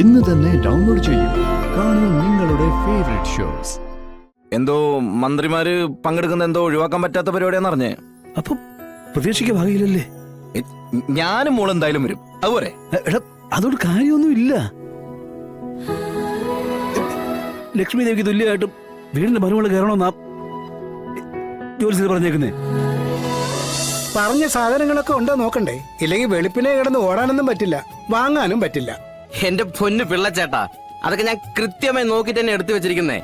ഇന്ന് തന്നെ ഡൗൺലോഡ് ചെയ്യൂ. കാണൂ നിങ്ങളുടെ ഫേവറേറ്റ് ഷോസ്. എന്തോ മന്ത്രിമാര് പങ്കെടുക്കുന്ന എന്തോ ഒഴിവാക്കാൻ പറ്റാത്ത പരിപാടിയാന്ന് അറിഞ്ഞേ. അപ്പൊ പ്രതീക്ഷയ്ക്ക് ഭാഗയില്ലല്ലേ? ഞാനും മോൾ എന്തായാലും വരും. അതുപോലെ അതോട് കാര്യമൊന്നും ഇല്ല. ലക്ഷ്മി ദേവിക്ക് തുല്യമായിട്ടും വീടിന്റെ മരുമകള് കയറണമെന്നാ ജോലിസ്ഥിതി പറഞ്ഞേക്കുന്നേ. പറഞ്ഞ സാധനങ്ങളൊക്കെ ഉണ്ടോ നോക്കണ്ടേ? ഇല്ലെങ്കിൽ വെളുപ്പിനെ കിടന്ന് ഓടാനൊന്നും പറ്റില്ല, വാങ്ങാനും പറ്റില്ല. എന്റെ പൊന്നു പിള്ളച്ചേട്ടാ, അതൊക്കെ ഞാൻ കൃത്യമായി നോക്കി തന്നെ എടുത്തു വെച്ചിരിക്കുന്നേ.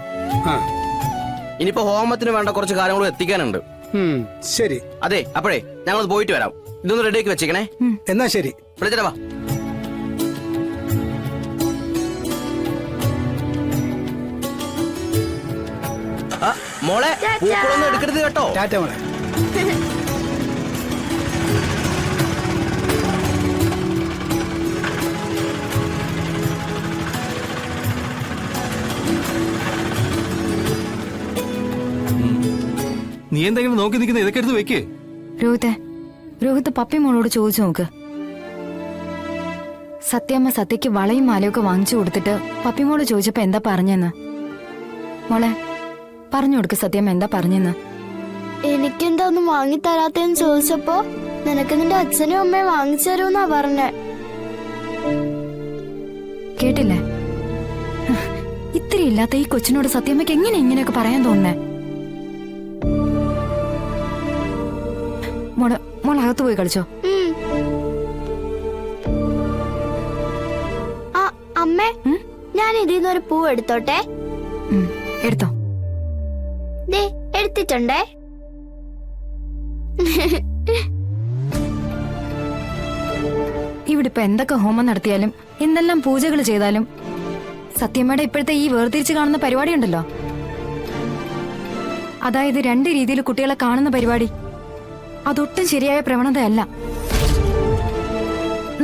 ഇനിയിപ്പോ ഹോമത്തിന് വേണ്ട കുറച്ച് കാര്യങ്ങളും എത്തിക്കാനുണ്ട്. ശരി. അതെ, അപ്പോഴേ ഞങ്ങൾ പോയിട്ട് വരാം. ഇതൊന്ന് റെഡിയാക്കി വെച്ചേക്കണേ. എന്നാ ശരി. പിള്ളച്ചേട്ടാ വാ. മോളെ പൂക്കളൊന്നും എടുക്കരുത് കേട്ടോ. ടാറ്റ മോളെ. നീ എന്തെങ്കിലും നോക്കി നിൽക്കുന്ന ഇതൊക്കെ എടുത്ത് വെക്കേ. രോഹിത് പപ്പി മോളോട് ചോദിച്ചു നോക്ക്. സത്യമ്മ സത്യക്ക് വളയും മാലയൊക്കെ വാങ്ങിച്ചു കൊടുത്തിട്ട് പപ്പിമോള് ചോദിച്ചപ്പോ എന്താ പറഞ്ഞെന്ന് മോളെ പറഞ്ഞു കൊടുക്ക്. സത്യമ്മ എന്താ പറഞ്ഞെന്ന്. എനിക്കെന്താ ഒന്നും വാങ്ങിത്തരാത്തേന്ന് ചോദിച്ചപ്പോ നിനക്ക് നിന്റെ അച്ഛനും അമ്മയും വാങ്ങിച്ചു തരുമെന്നാ പറഞ്ഞേ. കേട്ടില്ലേ? ഇത്തിരി ഇല്ലാത്ത ഈ കൊച്ചിനോട് സത്യമ്മയ്ക്ക് എങ്ങനെ ഇങ്ങനെയൊക്കെ പറയാൻ തോന്നുന്നേ? മോൾ അകത്ത് പോയി കളിച്ചോ. അമ്മേ, ഞാൻ ഇതിന്നൊരു പൂ എടുത്തോട്ടെ? എടുത്തോ. ദേ എടുത്തിട്ടുണ്ടേ. ഇവിടെ ഇപ്പൊ എന്തൊക്കെ ഹോമം നടത്തിയാലും എന്തെല്ലാം പൂജകൾ ചെയ്താലും സത്യമ്മയുടെ ഇപ്പോഴത്തെ ഈ വേർതിരിച്ച് കാണുന്ന പരിപാടി ഉണ്ടല്ലോ, അതായത് രണ്ട് രീതിയിൽ കുട്ടികളെ കാണുന്ന പരിപാടി, അതൊട്ടും ശരിയായ പ്രവണതയല്ല.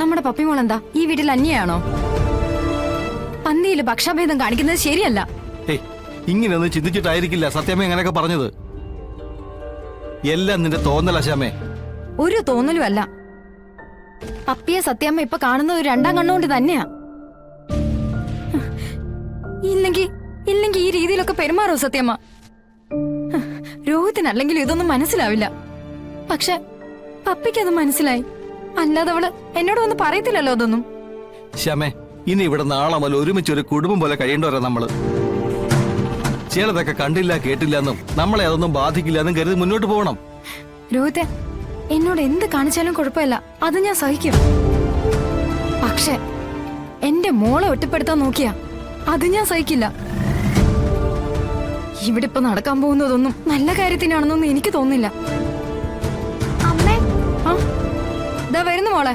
നമ്മുടെ പപ്പിമോൾ എന്താ ഈ വീട്ടിൽ അന്യാണോ? പന്തിയിൽ ഭക്ഷാഭേദം കാണിക്കുന്നത് ശരിയല്ല. ഇങ്ങനെയൊന്നും ചിന്തിച്ചിട്ടായിരിക്കില്ല സത്യമേ അങ്ങനെയൊക്കെ പറഞ്ഞത്. എല്ലാം നിന്റെ തോന്നലശാമേ. ഒരു തോന്നലും അല്ല. പപ്പിയെ സത്യമ്മ ഇപ്പൊ കാണുന്നത് ഒരു രണ്ടാം കണ്ണുകൊണ്ട് തന്നെയാ. ഇല്ലെങ്കിൽ ഈ രീതിയിലൊക്കെ പെരുമാറോ സത്യമ്മ? രോഹിത്തിനല്ലെങ്കിൽ ഇതൊന്നും മനസ്സിലാവില്ല. പക്ഷെ പപ്പിക്കത് മനസ്സിലായി. അല്ലാതെ അവള് എന്നോട് ഒന്നും പറയത്തില്ലല്ലോ അതൊന്നും. ശ്യാമേ, ഇനി ഇവിടെ നാളെ മുതൽ ഒരുമിച്ച് ഒരു കുടുംബം പോലെ കഴിയേണ്ടവരാ നമ്മള്. ചിലതൊക്കെ കണ്ടില്ല കേട്ടില്ല എന്നും നമ്മളെ അതൊന്നും ബാധിക്കില്ല എന്നും കരുതി മുന്നോട്ട് പോകണം. രോഹിത്തെ, എന്നോട് എന്ത് കാണിച്ചാലും കുഴപ്പമില്ല, അത് ഞാൻ സഹിക്കും. പക്ഷെ എന്റെ മോളെ ഒറ്റപ്പെടുത്താൻ നോക്കിയാ അത് ഞാൻ സഹിക്കില്ല. ഇവിടെ ഇപ്പൊ നടക്കാൻ പോകുന്നതൊന്നും നല്ല കാര്യത്തിനാണെന്നൊന്നും എനിക്ക് തോന്നില്ല. അമ്മേ, ദാ വരുന്നു മോളെ.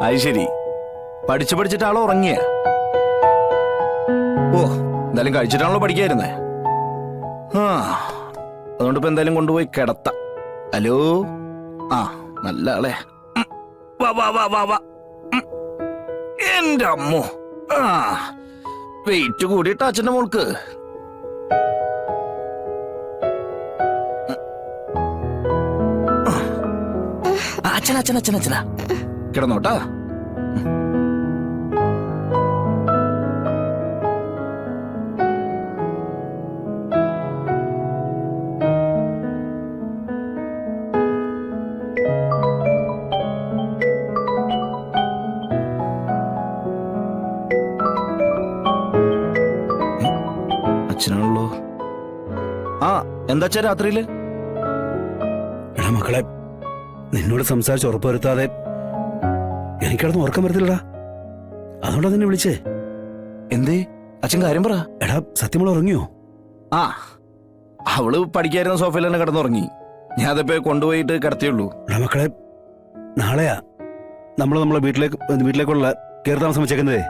അത് ശരി, പഠിച്ചിട്ട് ആളോ ഉറങ്ങിയ? ഓ, എന്തായാലും കഴിച്ചിട്ടാണല്ലോ പഠിക്കായിരുന്നേ. അതുകൊണ്ട് ഇപ്പൊ എന്തായാലും കൊണ്ടുപോയി കിടത്താം. ഹലോ, നല്ല ആളെ. വാ വാ വാ വാ വാ. എന്റെ അമ്മോ, വെയിറ്റ് കൂടിയിട്ട അച്ഛന്റെ മോൾക്ക്. അച്ഛനാ കിടന്നോട്ടാ. അച്ഛനാണല്ലോ. എന്താ രാത്രിയില്? എടാ മക്കളെ, നിന്നോട് സംസാരിച്ച് ഉറപ്പുവരുത്താതെ എനിക്കടന്ന് ഉറക്കം വരത്തില്ലടാ. അതുകൊണ്ടാ നിന്നെ വിളിച്ചേ. എന്തേ അച്ഛൻ കാര്യം പറ. എടാ, സത്യമോൾ ഉറങ്ങിയോ? അവള് പഠിക്കായിരുന്ന സോഫയിൽ തന്നെ കിടന്നുറങ്ങി. ഞാൻ അതിപ്പോ കൊണ്ടുപോയിട്ട് കിടത്തിയുള്ളൂ. എടാ മക്കളെ, നാളെയാ നമ്മളെ വീട്ടിലേക്കുള്ള കയറി താമസം വെച്ചേക്കുന്നതേ.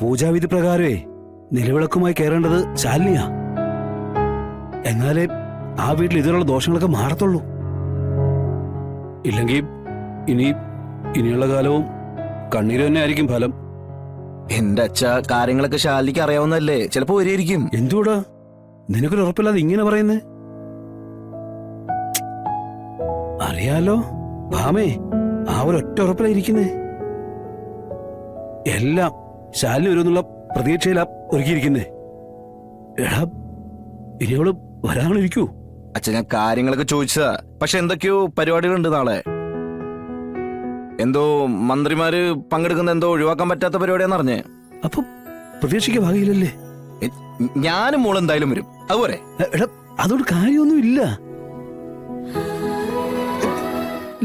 പൂജാവിധി പ്രകാരമേ നിലവിളക്കുമായി കയറേണ്ടത് ശാലിനിയാ. എന്നാലേ ആ വീട്ടിൽ ഇതിലുള്ള ദോഷങ്ങളൊക്കെ മാറത്തുള്ളൂ. ഇല്ലെങ്കിൽ ഇനിയുള്ള കാലവും കണ്ണീര് തന്നെ ആയിരിക്കും ഫലം. എന്റെ അച്ഛ കാര്യങ്ങളൊക്കെ ശാലിനിക്ക് അറിയാവുന്നല്ലേ, ചിലപ്പോ വരെയായിരിക്കും. എന്തുകൂടാ നിനക്കൊരു ഉറപ്പില്ലാതെ ഇങ്ങനെ പറയുന്നേ? അറിയാലോ ഭാമേ, ആ ഒരൊറ്റ ഉറപ്പിലായിരിക്കുന്നേ. എല്ലാം ശാലിനി വരുമെന്നുള്ള പ്രതീക്ഷയിലാ ഒരുക്കിയിരിക്കുന്നേ. എടാ ഇനി അവള് വരാനിരിക്കൂ. അച്ഛ ഞാൻ കാര്യങ്ങളൊക്കെ ചോദിച്ചതാ, പക്ഷെ എന്തൊക്കെയോ പരിപാടികളുണ്ട് നാളെ. എന്തോ മന്ത്രിമാര് പങ്കെടുക്കുന്ന എന്തോ ഒഴിവാക്കാൻ പറ്റാത്ത പരിപാടിയാന്ന് അറിഞ്ഞേ. അപ്പൊ പ്രതീക്ഷയ്ക്ക് ഭാഗയില്ലല്ലേ? ഞാനും മോൾ എന്തായാലും വരും, അതുപോലെ. എടാ അതോട് കാര്യമൊന്നും ഇല്ല.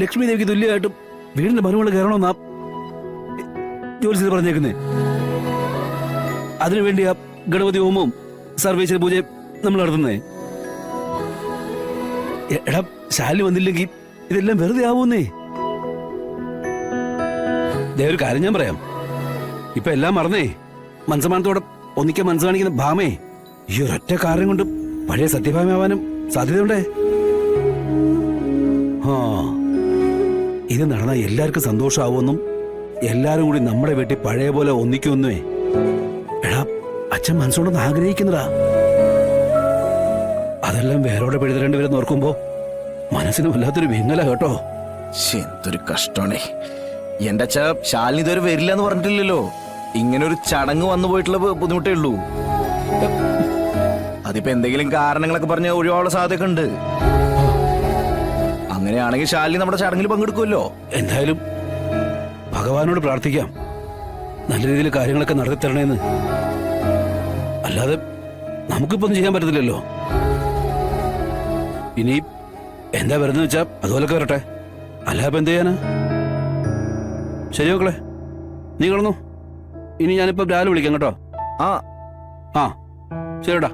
ലക്ഷ്മി ദേവിക്ക് തുല്യമായിട്ടും വീടിന്റെ മരുമകള് കയറണമെന്നാ ജോലി ചെയ്ത് പറഞ്ഞേക്കുന്നേ. അതിനുവേണ്ടി ആ ഗണപതി ഹോമവും സർവേശ്വര പൂജയും നമ്മൾ നടത്തുന്നേ. എടാ ശാലിനി വന്നില്ലെങ്കിൽ ഇതെല്ലാം വെറുതെ ആവുന്നേ. ഒരു കാര്യം ഞാൻ പറയാം, ഇപ്പൊ എല്ലാം മറന്നേ മനസ്സമാനത്തോടെ ഒന്നിക്കാൻ മനസ്സ് കാണിക്കുന്ന ഭാമേ ഈ ഒരൊറ്റ കാരണം കൊണ്ട് പഴയ സത്യഭാമയാവാനും സാധ്യതയുണ്ടേ. ആ ഇത് നടന്നാൽ എല്ലാവർക്കും സന്തോഷമാവുമെന്നും എല്ലാരും കൂടി നമ്മുടെ വീട്ടിൽ പഴയ പോലെ ഒന്നിക്കുമെന്നേ എടാ അച്ഛൻ മനസ്സുകൊണ്ടൊന്ന് ആഗ്രഹിക്കുന്നതാ. അതെല്ലാം വേറോടെ പിഴുതരേണ്ടി വരുന്ന ഓർക്കുമ്പോ മനസ്സിന് വല്ലാത്തൊരു വിങ്ങല കേട്ടോ. എന്തൊരു കഷ്ടമാണേ. എന്റെ അച്ഛ ശാലിനി ഇതുവരെ വരില്ല എന്ന് പറഞ്ഞിട്ടില്ലല്ലോ. ഇങ്ങനെ ഒരു ചടങ്ങ് വന്നു പോയിട്ടുള്ള ബുദ്ധിമുട്ടേ ഉള്ളൂ. അതിപ്പോ എന്തെങ്കിലും കാരണങ്ങളൊക്കെ പറഞ്ഞ് ഒഴിവാനുള്ള സാധ്യതയൊക്കെ ഉണ്ട്. അങ്ങനെയാണെങ്കിൽ ശാലിനി നമ്മുടെ ചടങ്ങിൽ പങ്കെടുക്കുമല്ലോ. എന്തായാലും ഭഗവാനോട് പ്രാർത്ഥിക്കാം നല്ല രീതിയിൽ കാര്യങ്ങളൊക്കെ നടത്തി തരണേന്ന്. അല്ലാതെ നമുക്കിപ്പോ ഒന്നും ചെയ്യാൻ പറ്റത്തില്ലല്ലോ. ഇനി എന്താ വരുന്നത് വെച്ചാ അതുപോലൊക്കെ വരട്ടെ, അല്ലാതെ എന്ത് ചെയ്യാനാ? ശരി മക്കളെ, നീ കിടന്നു. ഇനി ഞാനിപ്പോ രാവിലെ വിളിക്കാം കേട്ടോ. ആ ശരിടാ.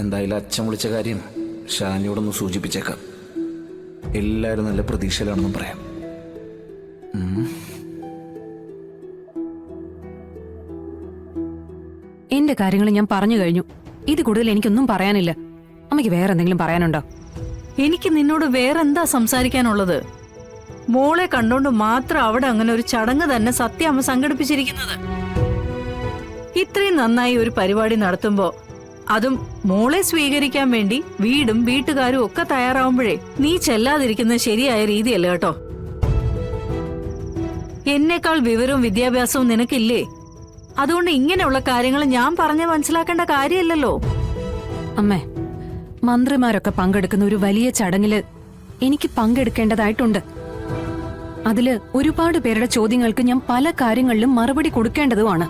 എന്തായാലും അച്ഛൻ വിളിച്ച കാര്യം ഷാനിയോടൊന്ന് സൂചിപ്പിച്ചേക്കാം. എല്ലാരും നല്ല പ്രതീക്ഷയിലാണെന്നും പറയാം. എന്റെ കാര്യങ്ങൾ ഞാൻ പറഞ്ഞു കഴിഞ്ഞു. ഇത് കൂടുതൽ എനിക്കൊന്നും പറയാനില്ല. അമ്മയ്ക്ക് വേറെ എന്തെങ്കിലും പറയാനുണ്ടോ? എനിക്ക് നിന്നോട് വേറെന്താ സംസാരിക്കാനുള്ളത്? മോളെ കണ്ടോണ്ട് മാത്രം അവിടെ അങ്ങനെ ഒരു ചടങ്ങ് തന്നെ സത്യം അമ്മ സംഘടിപ്പിച്ചിരിക്കുന്നത്. ഇത്രയും നന്നായി ഒരു പരിപാടി നടത്തുമ്പോ, അതും മോളെ സ്വീകരിക്കാൻ വേണ്ടി വീടും വീട്ടുകാരും ഒക്കെ തയ്യാറാവുമ്പോഴേ നീ ചെല്ലാതിരിക്കുന്നത് ശരിയായ രീതിയല്ല കേട്ടോ. എന്നേക്കാൾ വിവരവും വിദ്യാഭ്യാസവും നിനക്കില്ലേ? അതുകൊണ്ട് ഇങ്ങനെയുള്ള കാര്യങ്ങൾ ഞാൻ പറഞ്ഞ് മനസ്സിലാക്കേണ്ട കാര്യമല്ലല്ലോ. അമ്മേ, മന്ത്രിമാരൊക്കെ പങ്കെടുക്കുന്ന ഒരു വലിയ ചടങ്ങില് എനിക്ക് പങ്കെടുക്കേണ്ടതായിട്ടുണ്ട്. അതില് ഒരുപാട് പേരുടെ ചോദ്യങ്ങൾക്ക് ഞാൻ പല കാര്യങ്ങളിലും മറുപടി കൊടുക്കേണ്ടതുമാണ്.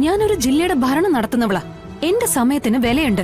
ഞാനൊരു ജില്ലയുടെ ഭരണം നടത്തുന്നവളാ. എന്റെ സമയത്തിന് വിലയുണ്ട്.